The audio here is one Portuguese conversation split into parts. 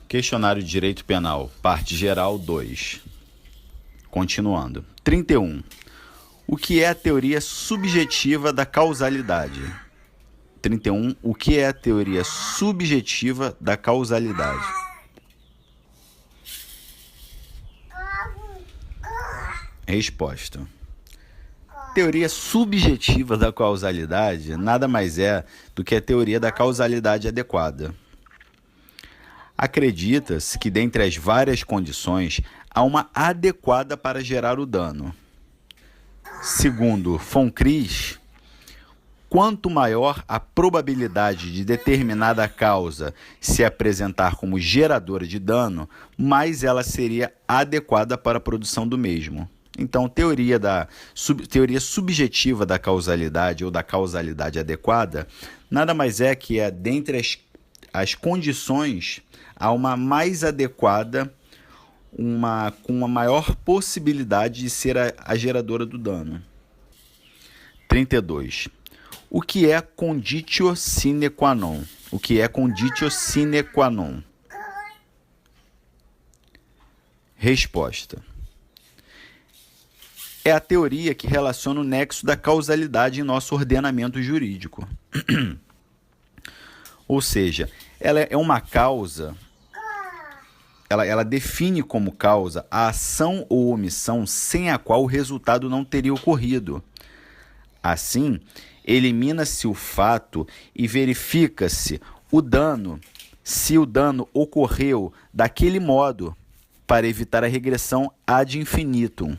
Questionário de Direito Penal, parte geral 2. Continuando. 31. O que é a teoria subjetiva da causalidade? 31. O que é a teoria subjetiva da causalidade? Resposta. Teoria subjetiva da causalidade nada mais é do que a teoria da causalidade adequada. Acredita-se que, dentre as várias condições, há uma adequada para gerar o dano. Segundo von Cries, quanto maior a probabilidade de determinada causa se apresentar como geradora de dano, mais ela seria adequada para a produção do mesmo. Então, teoria subjetiva da causalidade ou da causalidade adequada nada mais é que dentre as condições, há uma mais adequada, com uma maior possibilidade de ser a geradora do dano. 32. O que é conditio sine qua non? O que é conditio sine qua non? Resposta. É a teoria que relaciona o nexo da causalidade em nosso ordenamento jurídico. Ou seja, ela é uma causa, ela define como causa a ação ou omissão sem a qual o resultado não teria ocorrido. Assim, elimina-se o fato e verifica-se o dano, se o dano ocorreu daquele modo, para evitar a regressão ad infinitum.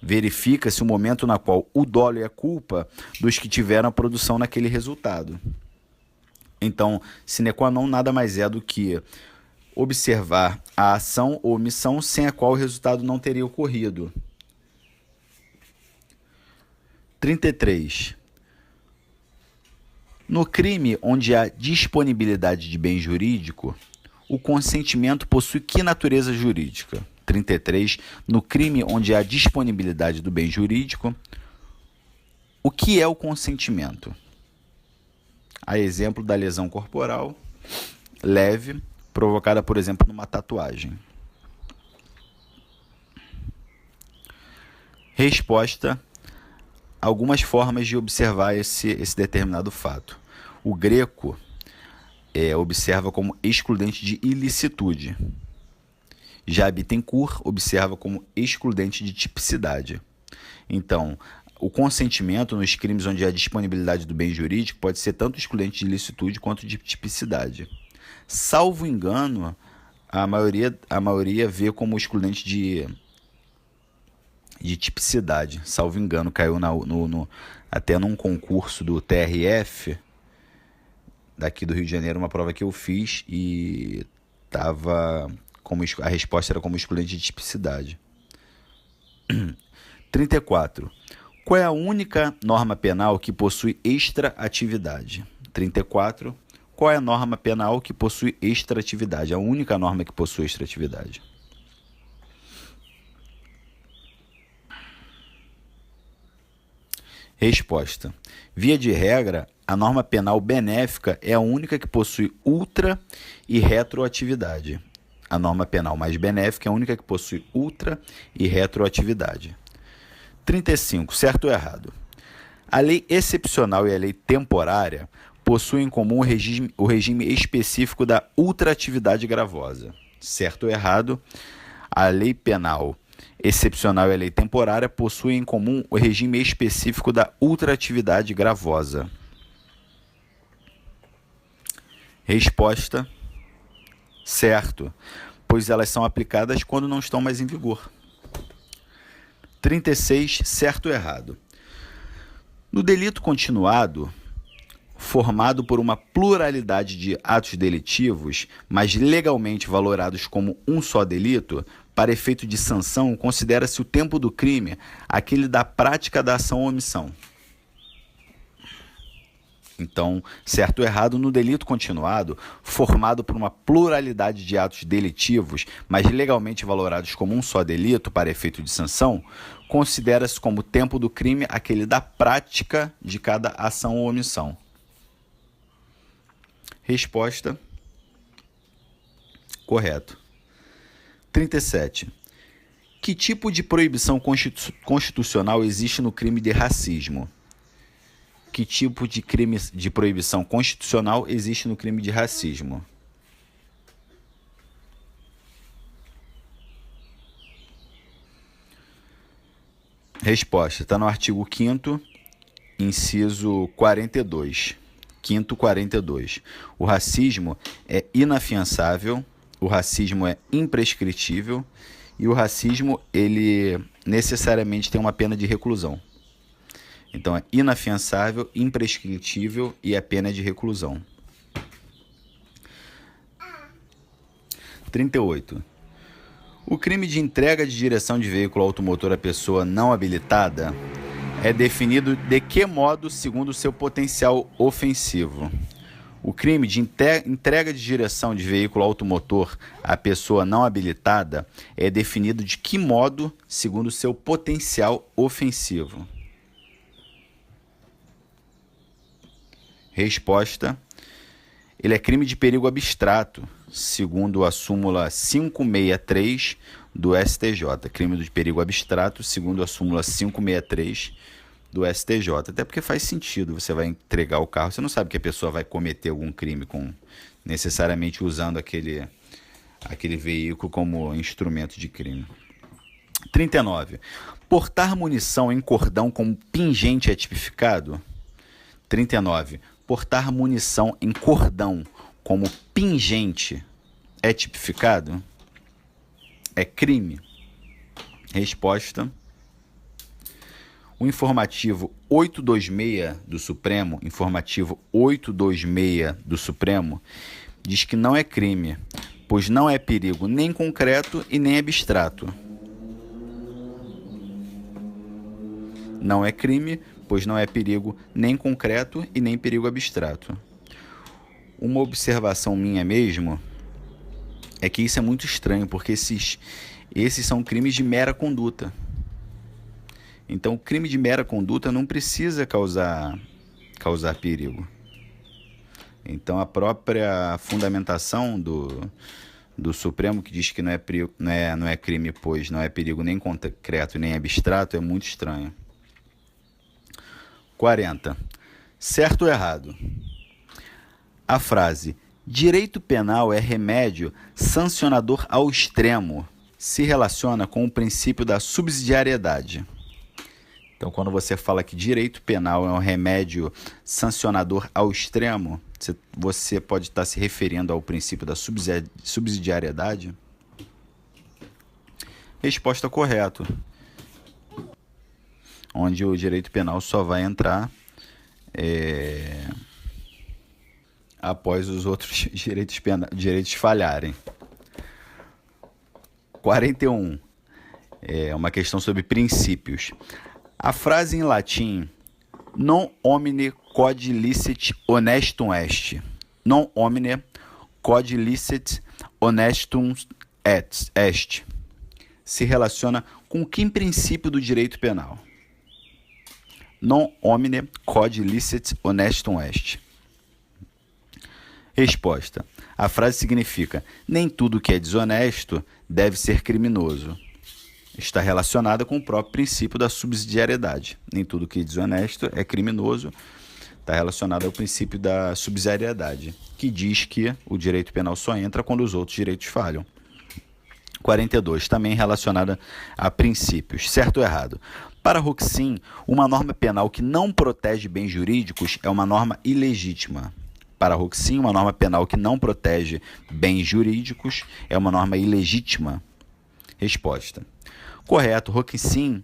Verifica-se o momento na qual o dolo e a culpa dos que tiveram a produção naquele resultado. Então, sine qua non nada mais é do que observar a ação ou omissão sem a qual o resultado não teria ocorrido. 33. No crime onde há disponibilidade de bem jurídico, o consentimento possui que natureza jurídica? 33. No crime onde há disponibilidade do bem jurídico, o que é o consentimento? A exemplo da lesão corporal leve, provocada, por exemplo, numa tatuagem. Resposta: algumas formas de observar esse determinado fato. O Greco observa como excludente de ilicitude. Já Bittencourt observa como excludente de tipicidade. Então, o consentimento nos crimes onde há disponibilidade do bem jurídico pode ser tanto excludente de ilicitude quanto de tipicidade. Salvo engano, a maioria vê como excludente de tipicidade. Salvo engano, caiu até num concurso do TRF, daqui do Rio de Janeiro, uma prova que eu fiz, e a resposta era como excludente de tipicidade. 34. Qual é a única norma penal que possui extra-atividade? 34. Qual é a norma penal que possui extra-atividade? A única norma que possui extra-atividade. Resposta. Via de regra, a norma penal benéfica é a única que possui ultra e retroatividade. A norma penal mais benéfica é a única que possui ultra e retroatividade. 35. Certo ou errado? A lei excepcional e a lei temporária possuem em comum o regime específico da ultraatividade gravosa. Certo ou errado? A lei penal excepcional e a lei temporária possuem em comum o regime específico da ultraatividade gravosa. Resposta: certo, pois elas são aplicadas quando não estão mais em vigor. 36. Certo ou errado? No delito continuado, formado por uma pluralidade de atos delitivos, mas legalmente valorados como um só delito, para efeito de sanção, considera-se o tempo do crime aquele da prática da ação ou omissão. Então, certo ou errado, no delito continuado, formado por uma pluralidade de atos delitivos, mas legalmente valorados como um só delito para efeito de sanção, considera-se como tempo do crime aquele da prática de cada ação ou omissão. Resposta: Correto. 37. Que tipo de proibição constitucional existe no crime de racismo? Que tipo de crime de proibição constitucional existe no crime de racismo? Resposta: está no artigo 5º, inciso 42. 5º 42. O racismo é inafiançável, o racismo é imprescritível e o racismo, ele necessariamente tem uma pena de reclusão. Então, é inafiançável, imprescritível e a pena é de reclusão. 38. O crime de entrega de direção de veículo automotor à pessoa não habilitada é definido de que modo segundo seu potencial ofensivo? O crime de entrega de direção de veículo automotor à pessoa não habilitada é definido de que modo segundo seu potencial ofensivo? Resposta: ele é crime de perigo abstrato, segundo a súmula 563 do STJ. Crime de perigo abstrato, segundo a súmula 563 do STJ. Até porque faz sentido, você vai entregar o carro, você não sabe que a pessoa vai cometer algum crime necessariamente usando aquele veículo como instrumento de crime. 39. Portar munição em cordão como pingente é tipificado? 39. Portar munição em cordão como pingente é tipificado? É crime? Resposta: o informativo 826 do Supremo, diz que não é crime, pois não é perigo nem concreto e nem abstrato. Não é crime, pois não é perigo nem concreto e nem perigo abstrato. Uma observação minha mesmo é que isso é muito estranho, porque esses são crimes de mera conduta. Então, o crime de mera conduta não precisa causar perigo. Então, a própria fundamentação do Supremo, que diz que não é crime, pois não é perigo nem concreto nem abstrato, é muito estranho. 40. Certo ou errado? A frase "direito penal é remédio sancionador ao extremo" se relaciona com o princípio da subsidiariedade. Então, quando você fala que direito penal é um remédio sancionador ao extremo, você pode estar se referindo ao princípio da subsidiariedade? Resposta correta. Onde o direito penal só vai entrar após os outros direitos falharem. 41. É uma questão sobre princípios. A frase em latim "non homine quod licet honestum est", "non homine quod licet honestum est", se relaciona com que princípio do direito penal? "Non homine quod licet honestum est". Resposta: a frase significa "nem tudo que é desonesto deve ser criminoso". Está relacionada com o próprio princípio da subsidiariedade. Nem tudo que é desonesto é criminoso. Está relacionado ao princípio da subsidiariedade, que diz que o direito penal só entra quando os outros direitos falham. 42. Também relacionada a princípios. Certo ou errado? Para Roxin, uma norma penal que não protege bens jurídicos é uma norma ilegítima. Para Roxin, uma norma penal que não protege bens jurídicos é uma norma ilegítima. Resposta: correto. Roxin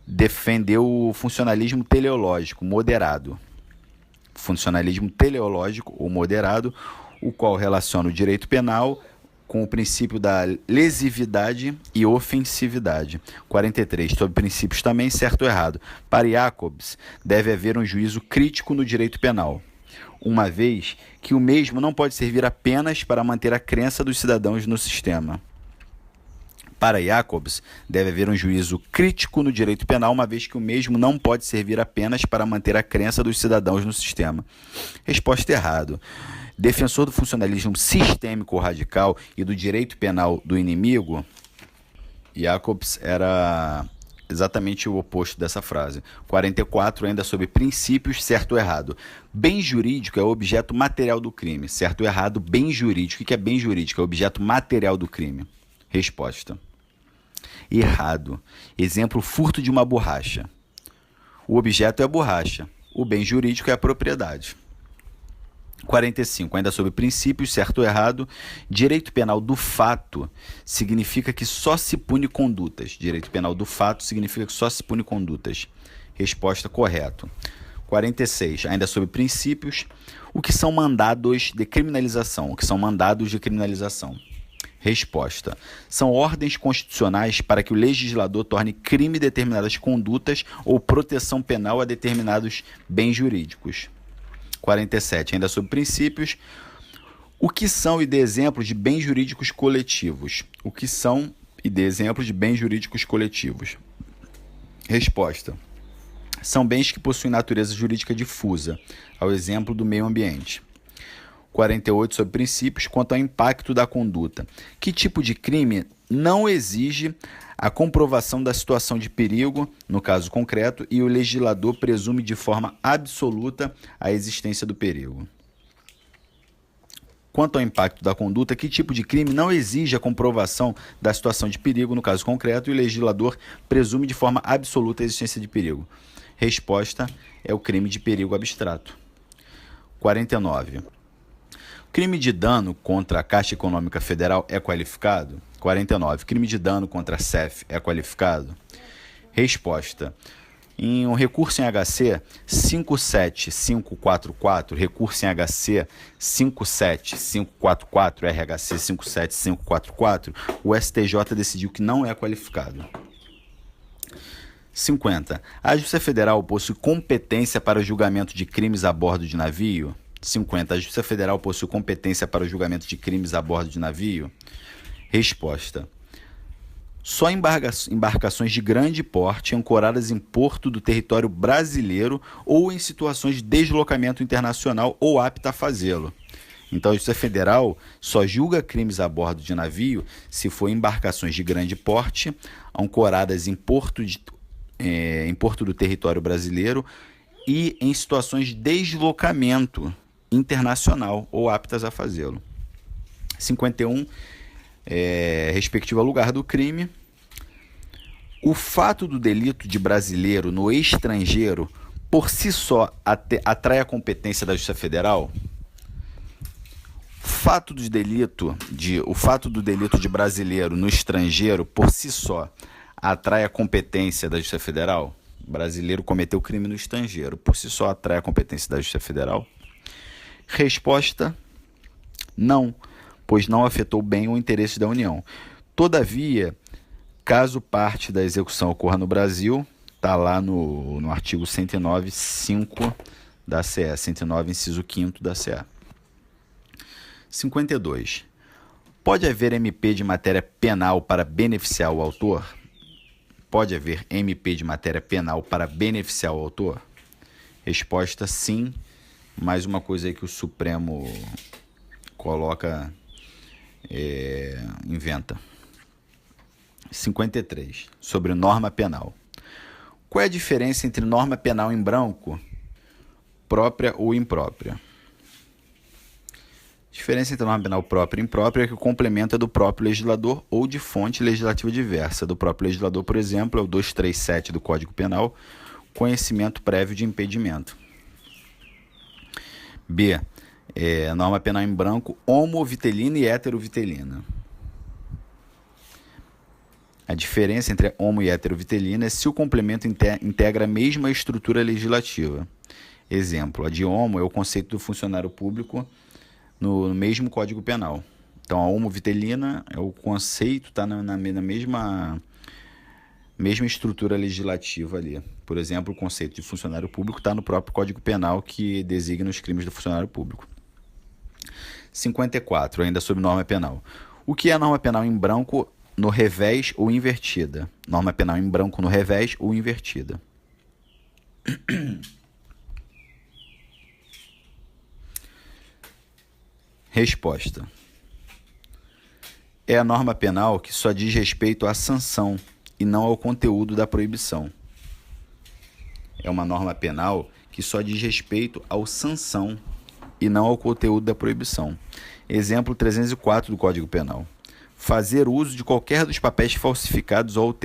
defendeu o funcionalismo teleológico moderado. Funcionalismo teleológico ou moderado, o qual relaciona o direito penal com o princípio da lesividade e ofensividade. 43. Sobre princípios também, certo ou errado? Para Jacobs, deve haver um juízo crítico no direito penal, uma vez que o mesmo não pode servir apenas para manter a crença dos cidadãos no sistema. Para Jacobs, deve haver um juízo crítico no direito penal, uma vez que o mesmo não pode servir apenas para manter a crença dos cidadãos no sistema. Resposta errada. Defensor do funcionalismo sistêmico radical e do direito penal do inimigo, Jacobs era exatamente o oposto dessa frase. 44, ainda sobre princípios, certo ou errado. Bem jurídico é o objeto material do crime. Certo ou errado, bem jurídico. O que é bem jurídico? É o objeto material do crime. Resposta. Errado. Exemplo, furto de uma borracha. O objeto é a borracha. O bem jurídico é a propriedade. 45. Ainda sobre princípios, certo ou errado. Direito penal do fato significa que só se pune condutas. Direito penal do fato significa que só se pune condutas. Resposta correta. 46. Ainda sobre princípios. O que são mandados de criminalização? O que são mandados de criminalização? Resposta. São ordens constitucionais para que o legislador torne crime determinadas condutas ou proteção penal a determinados bens jurídicos. 47. Ainda sobre princípios. O que são e dê exemplos de bens jurídicos coletivos? O que são e dê exemplos de bens jurídicos coletivos? Resposta. São bens que possuem natureza jurídica difusa, ao exemplo do meio ambiente. 48. Sobre princípios, quanto ao impacto da conduta. Que tipo de crime não exige a comprovação da situação de perigo, no caso concreto, e o legislador presume de forma absoluta a existência do perigo? Quanto ao impacto da conduta, que tipo de crime não exige a comprovação da situação de perigo, no caso concreto, e o legislador presume de forma absoluta a existência de perigo? Resposta é o crime de perigo abstrato. 49. Crime de dano contra a Caixa Econômica Federal é qualificado? 49. Crime de dano contra a CEF é qualificado? Resposta. Em um recurso em HC 57544, recurso em HC 57544, RHC 57544, o STJ decidiu que não é qualificado. 50. A Justiça Federal possui competência para o julgamento de crimes a bordo de navio? 50. A Justiça Federal possui competência para o julgamento de crimes a bordo de navio? Resposta. Só embarcações de grande porte ancoradas em porto do território brasileiro ou em situações de deslocamento internacional ou apta a fazê-lo. Então, a Justiça Federal só julga crimes a bordo de navio se for embarcações de grande porte ancoradas em porto do território brasileiro e em situações de deslocamento internacional ou aptas a fazê-lo. 51, respectivo ao lugar do crime. O fato do delito de brasileiro no estrangeiro, por si só, atrai a competência da Justiça Federal? O fato do delito de brasileiro no estrangeiro, por si só, atrai a competência da Justiça Federal? Brasileiro cometeu crime no estrangeiro, por si só atrai a competência da Justiça Federal? Resposta: não, pois não afetou bem o interesse da União. Todavia, caso parte da execução ocorra no Brasil, está lá no artigo 109, 5 da CE, 109, inciso 5º da CE. 52. Pode haver MP de matéria penal para beneficiar o autor? Pode haver MP de matéria penal para beneficiar o autor? Resposta: sim. Mais uma coisa aí que o Supremo coloca, inventa. 53. Sobre norma penal. Qual é a diferença entre norma penal em branco, própria ou imprópria? A diferença entre norma penal própria e imprópria é que o complemento é do próprio legislador ou de fonte legislativa diversa. Do próprio legislador, por exemplo, é o 237 do Código Penal, conhecimento prévio de impedimento. B. Norma penal em branco, homovitelina e heterovitelina. A diferença entre homo e heterovitelina é se o complemento integra a mesma estrutura legislativa. Exemplo, a de homo é o conceito do funcionário público no mesmo Código Penal. Então, a homovitelina é o conceito, está na mesma estrutura legislativa ali. Por exemplo, o conceito de funcionário público está no próprio Código Penal, que designa os crimes do funcionário público. 54, ainda sobre norma penal. O que é norma penal em branco no revés ou invertida. Norma penal em branco no revés ou invertida. Resposta. É a norma penal que só diz respeito à sanção e não ao conteúdo da proibição. É uma norma penal que só diz respeito à sanção e não ao conteúdo da proibição. Exemplo 304 do Código Penal. Fazer uso de qualquer dos papéis falsificados ou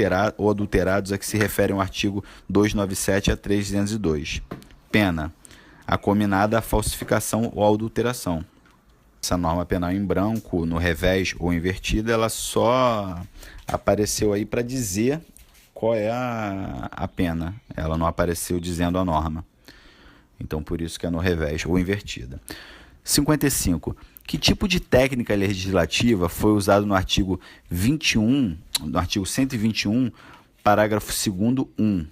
adulterados a que se refere o artigo 297 a 302. Pena: a cominada à falsificação ou adulteração. Essa norma penal em branco, no revés ou invertida, ela só apareceu aí para dizer qual é a pena. Ela não apareceu dizendo a norma. Então, por isso que é no revés ou invertida. 55. Que tipo de técnica legislativa foi usado no artigo 21, no artigo 121, parágrafo 2º, 1?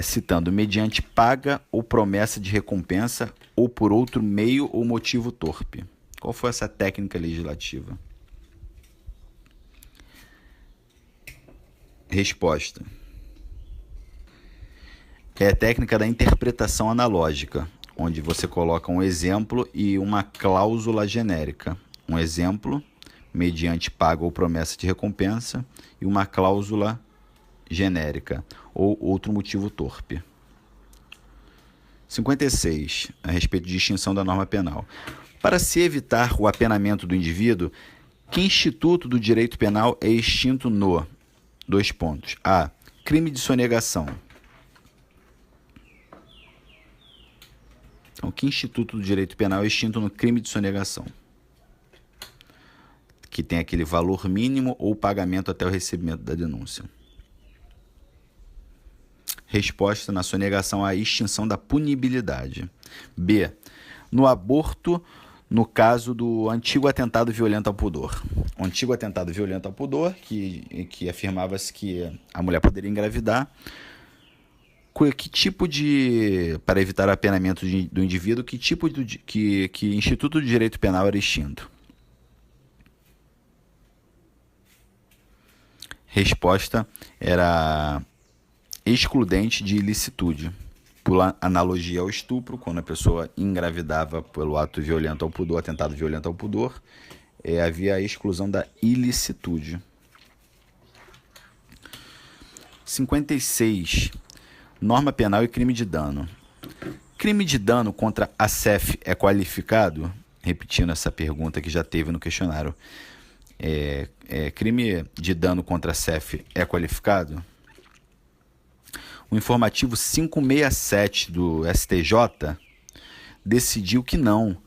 Citando, mediante paga ou promessa de recompensa ou por outro meio ou motivo torpe. Qual foi essa técnica legislativa? Resposta. É a técnica da interpretação analógica, onde você coloca um exemplo e uma cláusula genérica. Um exemplo, mediante paga ou promessa de recompensa, e uma cláusula genérica, ou outro motivo torpe. 56. A respeito de extinção da norma penal. Para se evitar o apenamento do indivíduo, que instituto do direito penal é extinto no... A. Crime de sonegação. Então, que instituto do direito penal é extinto no crime de sonegação? Que tem aquele valor mínimo ou pagamento até o recebimento da denúncia. Resposta: na sonegação, a extinção da punibilidade. B. No aborto, no caso do antigo atentado violento ao pudor. O antigo atentado violento ao pudor, que afirmava-se que a mulher poderia engravidar. Que tipo de, para evitar o apenamento do indivíduo, que tipo de, que instituto de direito penal era extinto? Resposta era excludente de ilicitude. Por analogia ao estupro, quando a pessoa engravidava pelo ato violento ao pudor, atentado violento ao pudor, havia a exclusão da ilicitude. 56. Norma penal e crime de dano. Crime de dano contra a CEF é qualificado? Repetindo essa pergunta que já teve no questionário. Crime de dano contra a CEF é qualificado? O informativo 567 do STJ decidiu que não,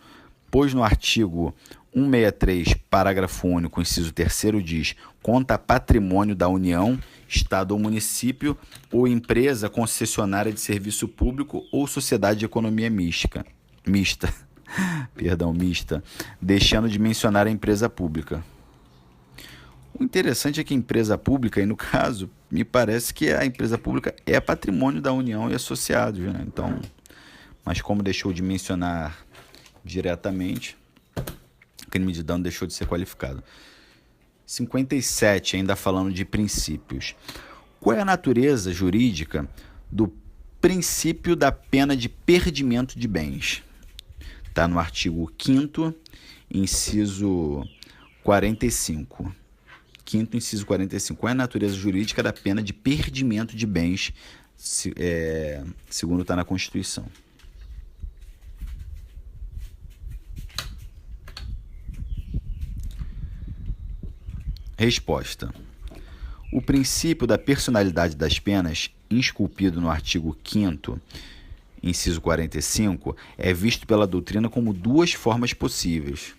pois no artigo 163, parágrafo único, inciso 3º, diz: conta patrimônio da União, Estado ou município, ou empresa concessionária de serviço público ou sociedade de economia mista, deixando de mencionar a empresa pública. O interessante é que a empresa pública, e no caso, me parece que a empresa pública é patrimônio da União e associados, né? Então, mas como deixou de mencionar diretamente, o crime de dano deixou de ser qualificado. 57, ainda falando de princípios. Qual é a natureza jurídica do princípio da pena de perdimento de bens? Está no artigo 5º, inciso 45. 5º, inciso 45. Qual é a natureza jurídica da pena de perdimento de bens, segundo está na Constituição? Resposta. O princípio da personalidade das penas, esculpido no artigo 5º, inciso 45, é visto pela doutrina como duas formas possíveis,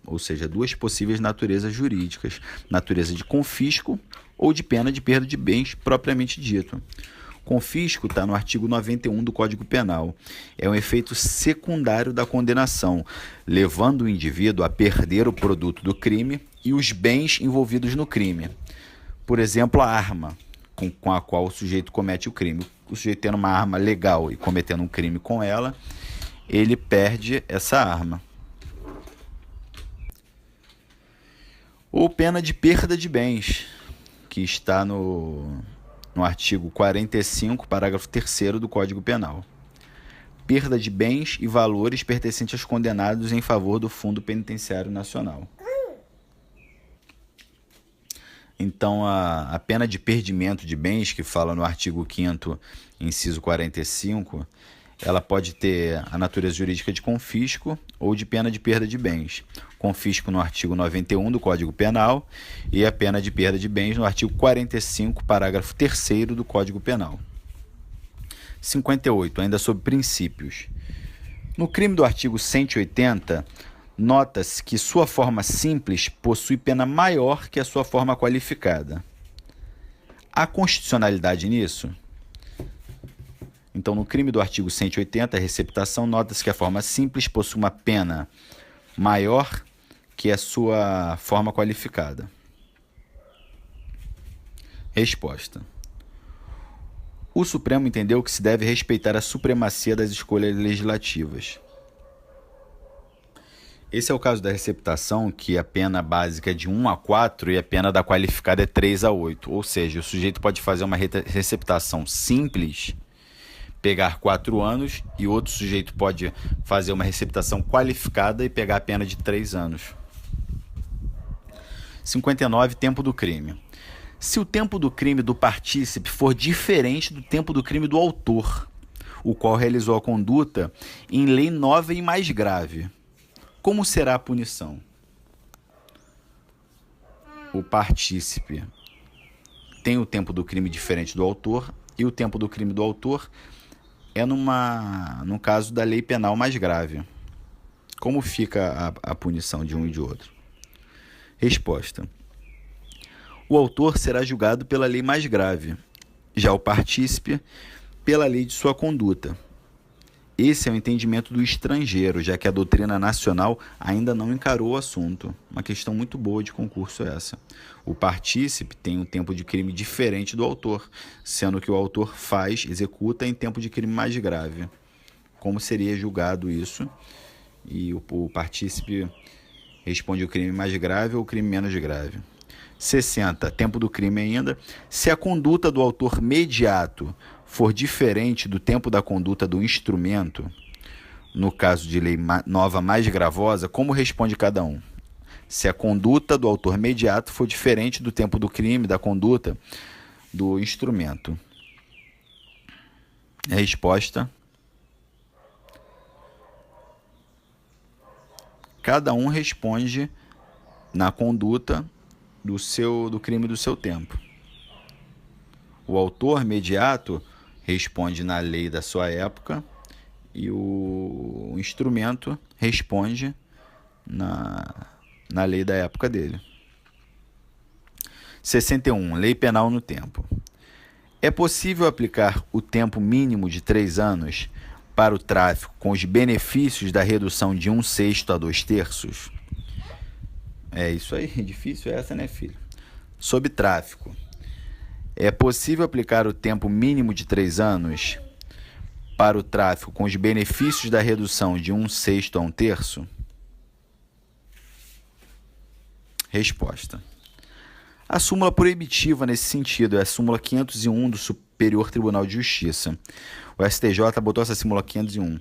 ou seja, duas possíveis naturezas jurídicas: natureza de confisco ou de pena de perda de bens propriamente dito. Confisco está no artigo 91 do Código Penal. É um efeito secundário da condenação, levando o indivíduo a perder o produto do crime e os bens envolvidos no crime. Por exemplo, a arma com a qual o sujeito comete o crime. O sujeito tendo uma arma legal e cometendo um crime com ela, ele perde essa arma. Ou pena de perda de bens, que está no artigo 45, parágrafo 3º do Código Penal. Perda de bens e valores pertencentes aos condenados em favor do Fundo Penitenciário Nacional. Então, a pena de perdimento de bens, que fala no artigo 5º, inciso 45, ela pode ter a natureza jurídica de confisco ou de pena de perda de bens. Confisco no artigo 91 do Código Penal e a pena de perda de bens no artigo 45, parágrafo 3º do Código Penal. 58, ainda sobre princípios. No crime do artigo 180, nota-se que sua forma simples possui pena maior que a sua forma qualificada. Há constitucionalidade nisso? Então, no crime do artigo 180, receptação, nota-se que a forma simples possui uma pena maior que a sua forma qualificada. Resposta. O Supremo entendeu que se deve respeitar a supremacia das escolhas legislativas. Esse é o caso da receptação, que a pena básica é de 1 a 4 e a pena da qualificada é 3 a 8. Ou seja, o sujeito pode fazer uma receptação simples, pegar 4 anos, e outro sujeito pode fazer uma receptação qualificada e pegar a pena de 3 anos. 59. Tempo do crime. Se o tempo do crime do partícipe for diferente do tempo do crime do autor, o qual realizou a conduta em lei nova e mais grave, como será a punição? O partícipe tem o tempo do crime diferente do autor, e o tempo do crime do autor é no caso da lei penal mais grave. Como fica a punição de um e de outro? Resposta. O autor será julgado pela lei mais grave, já o partícipe pela lei de sua conduta. Esse é o entendimento do estrangeiro, já que a doutrina nacional ainda não encarou o assunto. Uma questão muito boa de concurso essa. O partícipe tem um tempo de crime diferente do autor, sendo que o autor executa em tempo de crime mais grave. Como seria julgado isso? E o partícipe responde o crime mais grave ou o crime menos grave. 60. Tempo do crime ainda. Se a conduta do autor mediato for diferente do tempo da conduta do instrumento, no caso de lei nova mais gravosa, como responde cada um? Se a conduta do autor mediato for diferente do tempo do crime, da conduta do instrumento. A resposta: cada um responde na conduta do crime do seu tempo. O autor mediato responde na lei da sua época e o instrumento responde na lei da época dele. 61. Lei penal no tempo. É possível aplicar o tempo mínimo de 3 anos para o tráfico com os benefícios da redução de 1/6 a 2/3? É isso aí, difícil essa, né, filho? Sobre tráfico. É possível aplicar o tempo mínimo de 3 anos para o tráfico com os benefícios da redução de 1/6 a 1/3? Resposta. A súmula proibitiva nesse sentido é a súmula 501 do Superior Tribunal de Justiça. O STJ botou essa súmula 501.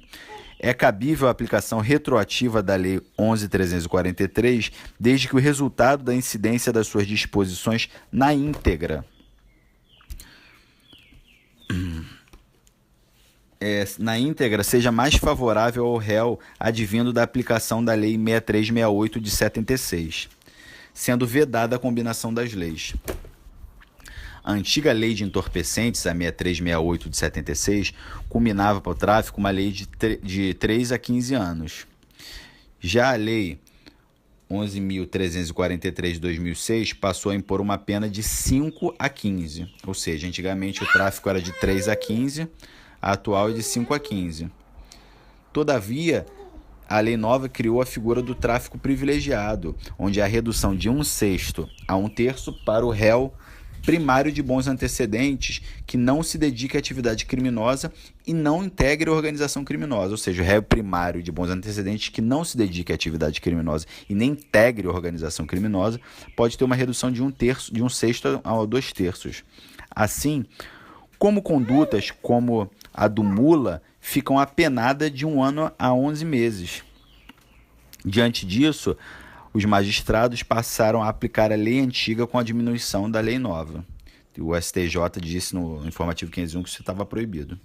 É cabível a aplicação retroativa da Lei 11.343, desde que o resultado da incidência das suas disposições na íntegra seja mais favorável ao réu advindo da aplicação da Lei 6368 de 76, sendo vedada a combinação das leis. A antiga lei de entorpecentes, a 6368 de 76, culminava para o tráfico uma lei de 3 a 15 anos. Já a lei 11.343 de 2006 passou a impor uma pena de 5 a 15. Ou seja, antigamente o tráfico era de 3 a 15, a atual é de 5 a 15. Todavia, a lei nova criou a figura do tráfico privilegiado, onde a redução de 1/6 a 1/3 para o réu primário de bons antecedentes que não se dedique à atividade criminosa e não integre a organização criminosa. Ou seja, o réu primário de bons antecedentes que não se dedique à atividade criminosa e nem integre a organização criminosa pode ter uma redução de um sexto a 2/3. Assim, como condutas como a do mula ficam apenadas de 1 ano a 11 meses. Diante disso, os magistrados passaram a aplicar a lei antiga com a diminuição da lei nova. O STJ disse no informativo 501 que isso estava proibido.